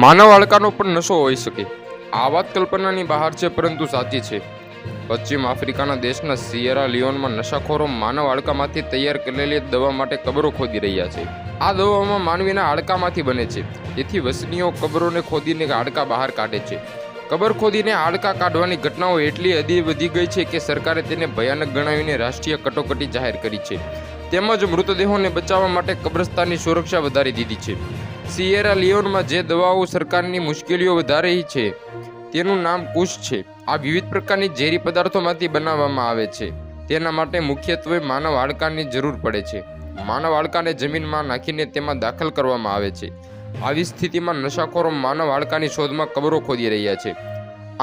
માનવ હાડકાનો પણ નશો હોઈ શકે। આ વાત કલ્પનાની બહાર છે, પરંતુ સાચી છે। પશ્ચિમ આફ્રિકાના દેશના સિયેરા લિયોનમાં નશાખોરો માનવ હાડકામાંથી તૈયાર કરેલી દવા માટે કબરો ખોદી રહ્યા છે। આ દવાઓમાં માનવીના હાડકામાંથી બને છે, તેથી વસનીઓ કબરોને ખોદીને હાડકા બહાર કાઢે છે। કબર ખોદીને હાડકા કાઢવાની ઘટનાઓ એટલી હદે વધી ગઈ છે કે સરકારે તેને ભયાનક ગણાવીને રાષ્ટ્રીય કટોકટી જાહેર કરી છે, તેમજ મૃતદેહોને બચાવવા માટે કબ્રસ્તાનની સુરક્ષા વધારી દીધી છે। સિયેરા લિયોનમાં જે દવાઓ સરકારની મુશ્કેલીઓ વધારી છે તેનું નામ કુશ છે। આ વિવિધ પ્રકારની ઝેરી પદાર્થોમાંથી બનાવવામાં આવે છે। તેના માટે મુખ્યત્વે માનવ હાડકાની જરૂર પડે છે। માનવ હાડકાને જમીનમાં નાખીને તેમાં દાખલ કરવામાં આવે છે। આવી સ્થિતિમાં નશાખોરો માનવ હાડકાની શોધમાં કબરો ખોદી રહ્યા છે।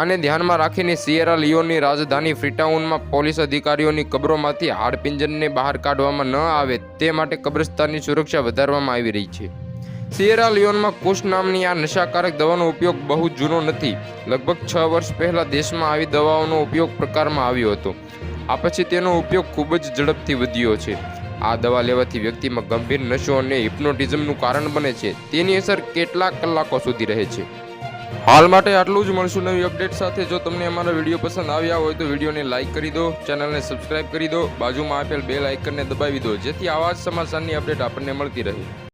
આને ધ્યાનમાં રાખીને સિયેરા લિયોનની રાજધાની ફ્રીટાઉનમાં પોલીસ અધિકારીઓની કબરોમાંથી હાડપિંજરને બહાર કાઢવામાં ન આવે તે માટે કબ્રસ્તાનની સુરક્ષા વધારવામાં આવી રહી છે। સિયેરા લિયોનમાં કુશ નામની આ નશાકારક દવાનો ઉપયોગ બહુ જૂનો નથી। લગભગ 6 વર્ષ પહેલાં દેશમાં આવી દવાઓનો ઉપયોગ પ્રકારમાં આવ્યો હતો। આ પછી તેનો ઉપયોગ ખૂબ જ ઝડપથી વધ્યો છે। આ દવા લેવાથી વ્યક્તિમાં ગંભીર નશો અને હિપ્નોટિઝમનું કારણ બને છે। તેની અસર કેટલાક કલાકો સુધી રહે છે। હાલ માટે આટલું જ। મળશું નવી અપડેટ સાથે। જો તમને અમારા વિડીયો પસંદ આવ્યા હોય તો વિડીયોને લાઇક કરી દો, ચેનલને સબસ્ક્રાઇબ કરી દો, બાજુમાં આપેલ બેલ આઇકનને દબાવી દો, જેથી આવા જ સમાચારની અપડેટ આપણને મળતી રહે।